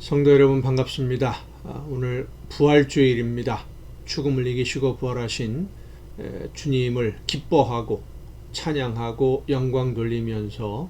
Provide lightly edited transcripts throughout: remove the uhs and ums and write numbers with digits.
성도 여러분 반갑습니다. 오늘 부활주일입니다. 죽음을 이기시고 부활하신 주님을 기뻐하고 찬양하고 영광 돌리면서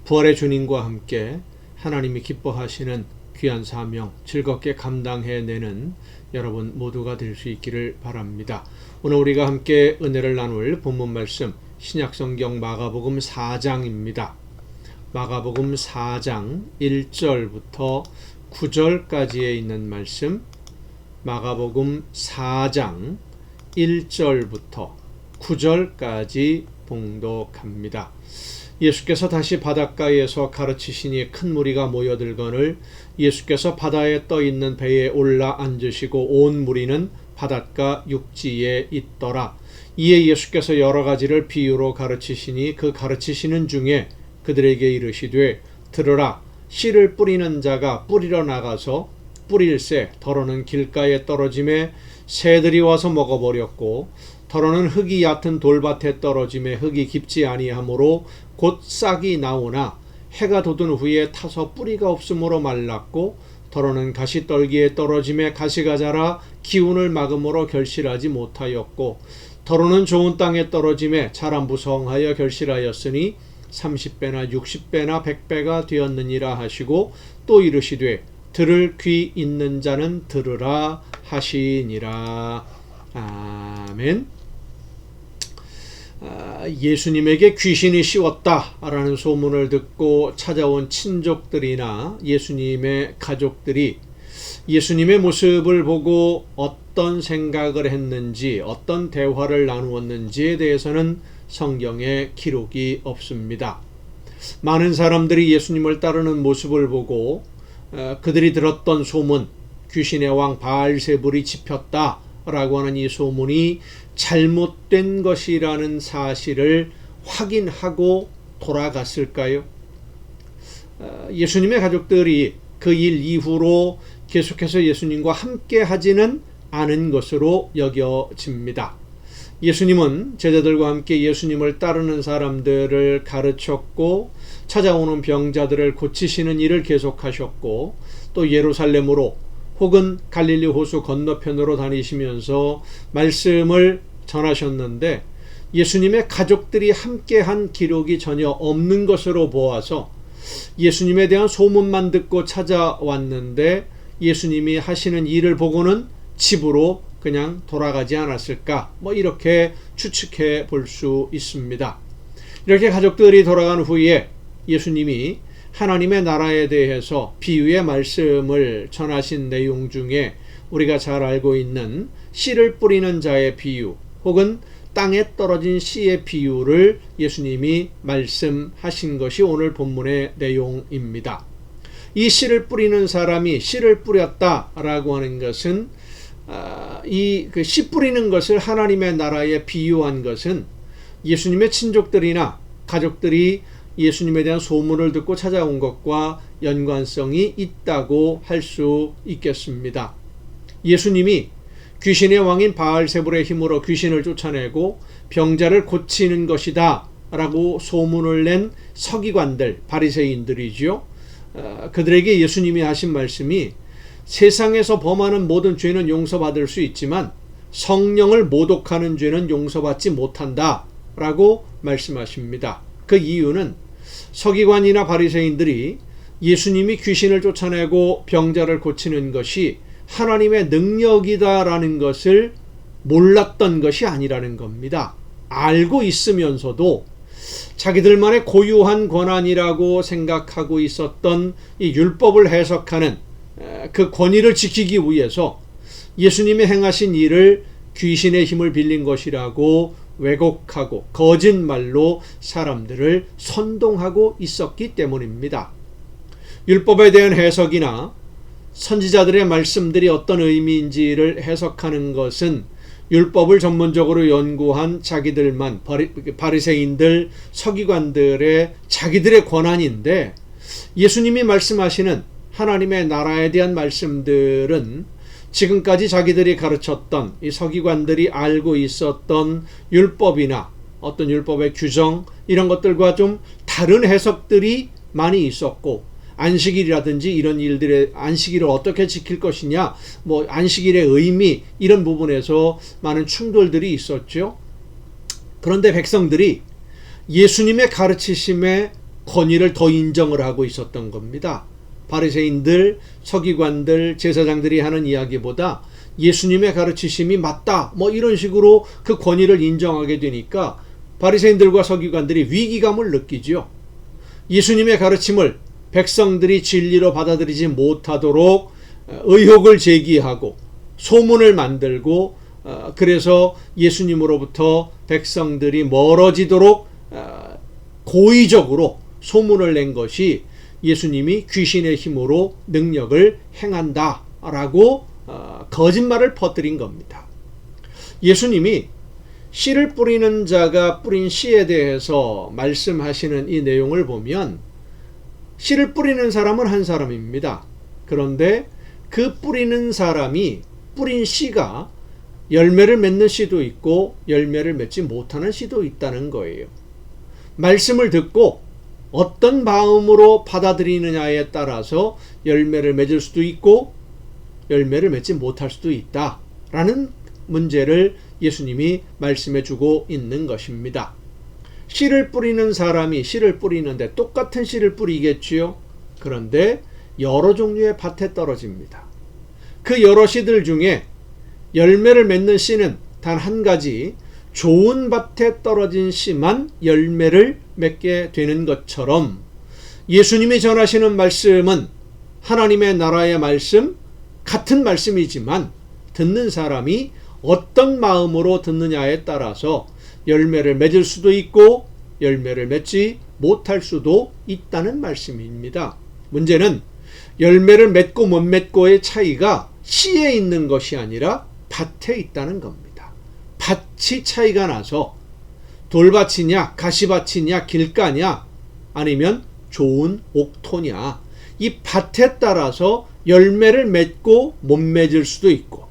부활의 주님과 함께 하나님이 기뻐하시는 귀한 사명 즐겁게 감당해내는 여러분 모두가 될 수 있기를 바랍니다. 오늘 우리가 함께 은혜를 나눌 본문 말씀 신약성경 마가복음 4장입니다. 마가복음 4장 1절부터 9절까지에 있는 말씀, 마가복음 4장 1절부터 9절까지 봉독합니다. 예수께서 다시 바닷가에서 가르치시니 큰 무리가 모여들거늘 예수께서 바다에 떠 있는 배에 올라 앉으시고 온 무리는 바닷가 육지에 있더라. 이에 예수께서 여러 가지를 비유로 가르치시니 그 가르치시는 중에 그들에게 이르시되 들으라. 씨를 뿌리는 자가 뿌리러 나가서 뿌릴새 더러는 길가에 떨어짐에 새들이 와서 먹어버렸고 더러는 흙이 얕은 돌밭에 떨어짐에 흙이 깊지 아니하므로 곧 싹이 나오나 해가 돋은 후에 타서 뿌리가 없으므로 말랐고 더러는 가시떨기에 떨어짐에 가시가 자라 기운을 막음으로 결실하지 못하였고 더러는 좋은 땅에 떨어짐에 자라 무성하여 결실하였으니 30배나 60배나 100배가 되었느니라 하시고 또 이르시되 들을 귀 있는 자는 들으라 하시니라. 아멘. 예수님에게 귀신이 씌웠다라는 소문을 듣고 찾아온 친족들이나 예수님의 가족들이 예수님의 모습을 보고 어떤 생각을 했는지 어떤 대화를 나누었는지에 대해서는 성경에 기록이 없습니다. 많은 사람들이 예수님을 따르는 모습을 보고 그들이 들었던 소문, 귀신의 왕 바알세불이 집혔다라고 하는 이 소문이 잘못된 것이라는 사실을 확인하고 돌아갔을까요? 예수님의 가족들이 그 일 이후로 계속해서 예수님과 함께 하지는 않은 것으로 여겨집니다. 예수님은 제자들과 함께 예수님을 따르는 사람들을 가르쳤고 찾아오는 병자들을 고치시는 일을 계속하셨고 또 예루살렘으로 혹은 갈릴리 호수 건너편으로 다니시면서 말씀을 전하셨는데 예수님의 가족들이 함께한 기록이 전혀 없는 것으로 보아서 예수님에 대한 소문만 듣고 찾아왔는데 예수님이 하시는 일을 보고는 집으로 그냥 돌아가지 않았을까 이렇게 추측해 볼 수 있습니다. 이렇게 가족들이 돌아간 후에 예수님이 하나님의 나라에 대해서 비유의 말씀을 전하신 내용 중에 우리가 잘 알고 있는 씨를 뿌리는 자의 비유 혹은 땅에 떨어진 씨의 비유를 예수님이 말씀하신 것이 오늘 본문의 내용입니다. 이 씨를 뿌리는 사람이 씨를 뿌렸다라고 하는 것은 이 씨 뿌리는 것을 하나님의 나라에 비유한 것은 예수님의 친족들이나 가족들이 예수님에 대한 소문을 듣고 찾아온 것과 연관성이 있다고 할 수 있겠습니다. 예수님이 귀신의 왕인 바알세불의 힘으로 귀신을 쫓아내고 병자를 고치는 것이다 라고 소문을 낸 서기관들, 바리새인들이죠. 그들에게 예수님이 하신 말씀이 세상에서 범하는 모든 죄는 용서받을 수 있지만 성령을 모독하는 죄는 용서받지 못한다 라고 말씀하십니다. 그 이유는 서기관이나 바리새인들이 예수님이 귀신을 쫓아내고 병자를 고치는 것이 하나님의 능력이다라는 것을 몰랐던 것이 아니라는 겁니다. 알고 있으면서도 자기들만의 고유한 권한이라고 생각하고 있었던 이 율법을 해석하는 그 권위를 지키기 위해서 예수님이 행하신 일을 귀신의 힘을 빌린 것이라고 왜곡하고 거짓말로 사람들을 선동하고 있었기 때문입니다. 율법에 대한 해석이나 선지자들의 말씀들이 어떤 의미인지를 해석하는 것은 율법을 전문적으로 연구한 자기들만 바리새인들, 서기관들의 자기들의 권한인데 예수님이 말씀하시는 하나님의 나라에 대한 말씀들은 지금까지 자기들이 가르쳤던 이 서기관들이 알고 있었던 율법이나 어떤 율법의 규정 이런 것들과 좀 다른 해석들이 많이 있었고 안식일이라든지 이런 일들의 안식일을 어떻게 지킬 것이냐, 뭐 안식일의 의미 이런 부분에서 많은 충돌들이 있었죠. 그런데 백성들이 예수님의 가르치심의 권위를 더 인정을 하고 있었던 겁니다. 바리새인들, 서기관들, 제사장들이 하는 이야기보다 예수님의 가르치심이 맞다, 뭐 이런 식으로 그 권위를 인정하게 되니까 바리새인들과 서기관들이 위기감을 느끼죠. 예수님의 가르침을 백성들이 진리로 받아들이지 못하도록 의혹을 제기하고 소문을 만들고, 그래서 예수님으로부터 백성들이 멀어지도록 고의적으로 소문을 낸 것이 예수님이 귀신의 힘으로 능력을 행한다라고 거짓말을 퍼뜨린 겁니다. 예수님이 씨를 뿌리는 자가 뿌린 씨에 대해서 말씀하시는 이 내용을 보면 씨를 뿌리는 사람은 한 사람입니다. 그런데 그 뿌리는 사람이 뿌린 씨가 열매를 맺는 씨도 있고 열매를 맺지 못하는 씨도 있다는 거예요. 말씀을 듣고 어떤 마음으로 받아들이느냐에 따라서 열매를 맺을 수도 있고 열매를 맺지 못할 수도 있다라는 문제를 예수님이 말씀해 주고 있는 것입니다. 씨를 뿌리는 사람이 씨를 뿌리는데 똑같은 씨를 뿌리겠지요. 그런데 여러 종류의 밭에 떨어집니다. 그 여러 씨들 중에 열매를 맺는 씨는 단 한 가지, 좋은 밭에 떨어진 씨만 열매를 맺게 되는 것처럼 예수님이 전하시는 말씀은 하나님의 나라의 말씀, 같은 말씀이지만 듣는 사람이 어떤 마음으로 듣느냐에 따라서 열매를 맺을 수도 있고 열매를 맺지 못할 수도 있다는 말씀입니다. 문제는 열매를 맺고 못 맺고의 차이가 씨에 있는 것이 아니라 밭에 있다는 겁니다. 밭이 차이가 나서 돌밭이냐 가시밭이냐 길가냐 아니면 좋은 옥토냐, 이 밭에 따라서 열매를 맺고 못 맺을 수도 있고,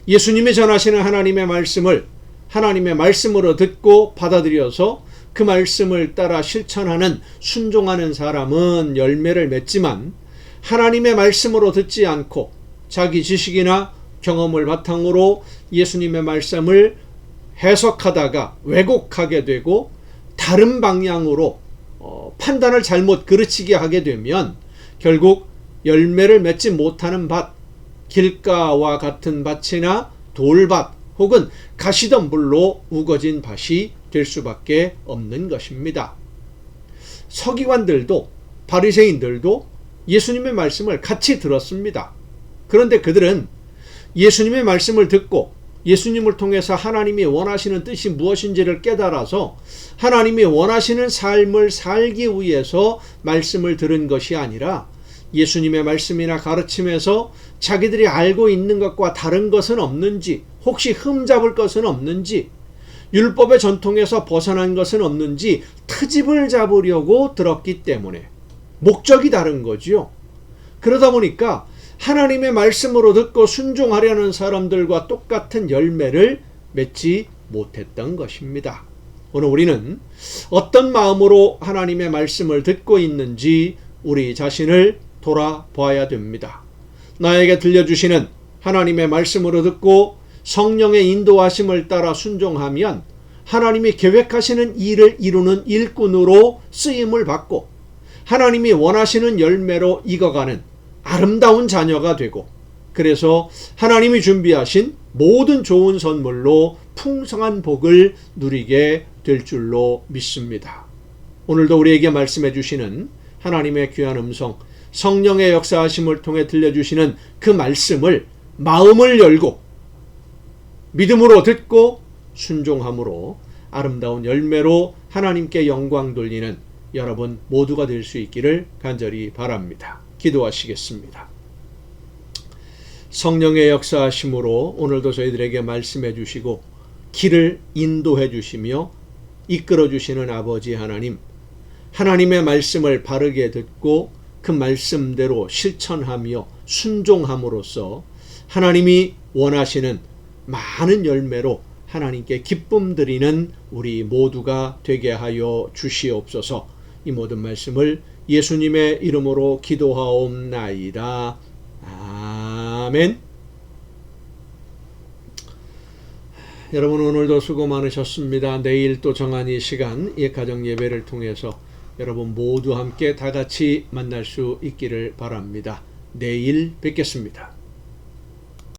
예수님이 전하시는 하나님의 말씀을 하나님의 말씀으로 듣고 받아들여서 그 말씀을 따라 실천하는 순종하는 사람은 열매를 맺지만, 하나님의 말씀으로 듣지 않고 자기 지식이나 경험을 바탕으로 예수님의 말씀을 해석하다가 왜곡하게 되고 다른 방향으로 판단을 잘못 그르치게 하게 되면 결국 열매를 맺지 못하는 밭, 길가와 같은 밭이나 돌밭 혹은 가시덤불로 우거진 밭이 될 수밖에 없는 것입니다. 서기관들도 바리새인들도 예수님의 말씀을 같이 들었습니다. 그런데 그들은 예수님의 말씀을 듣고 예수님을 통해서 하나님이 원하시는 뜻이 무엇인지를 깨달아서 하나님이 원하시는 삶을 살기 위해서 말씀을 들은 것이 아니라 예수님의 말씀이나 가르침에서 자기들이 알고 있는 것과 다른 것은 없는지, 혹시 흠잡을 것은 없는지, 율법의 전통에서 벗어난 것은 없는지 트집을 잡으려고 들었기 때문에 목적이 다른 거지요. 그러다 보니까 하나님의 말씀으로 듣고 순종하려는 사람들과 똑같은 열매를 맺지 못했던 것입니다. 오늘 우리는 어떤 마음으로 하나님의 말씀을 듣고 있는지 우리 자신을 돌아봐야 됩니다. 나에게 들려주시는 하나님의 말씀으로 듣고 성령의 인도하심을 따라 순종하면 하나님이 계획하시는 일을 이루는 일꾼으로 쓰임을 받고 하나님이 원하시는 열매로 익어가는 아름다운 자녀가 되고, 그래서 하나님이 준비하신 모든 좋은 선물로 풍성한 복을 누리게 될 줄로 믿습니다. 오늘도 우리에게 말씀해 주시는 하나님의 귀한 음성, 성령의 역사하심을 통해 들려주시는 그 말씀을 마음을 열고 믿음으로 듣고 순종함으로 아름다운 열매로 하나님께 영광 돌리는 여러분 모두가 될 수 있기를 간절히 바랍니다. 기도하시겠습니다. 성령의 역사하심으로 오늘도 저희들에게 말씀해 주시고 길을 인도해 주시며 이끌어 주시는 아버지 하나님, 하나님의 말씀을 바르게 듣고 그 말씀대로 실천하며 순종함으로써 하나님이 원하시는 많은 열매로 하나님께 기쁨 드리는 우리 모두가 되게 하여 주시옵소서. 이 모든 말씀을 예수님의 이름으로 기도하옵나이다. 아멘. 여러분 오늘도 수고 많으셨습니다. 내일 또 정한 이 시간 가정 예배를 통해서 여러분 모두 함께 다 같이 만날 수 있기를 바랍니다. 내일 뵙겠습니다.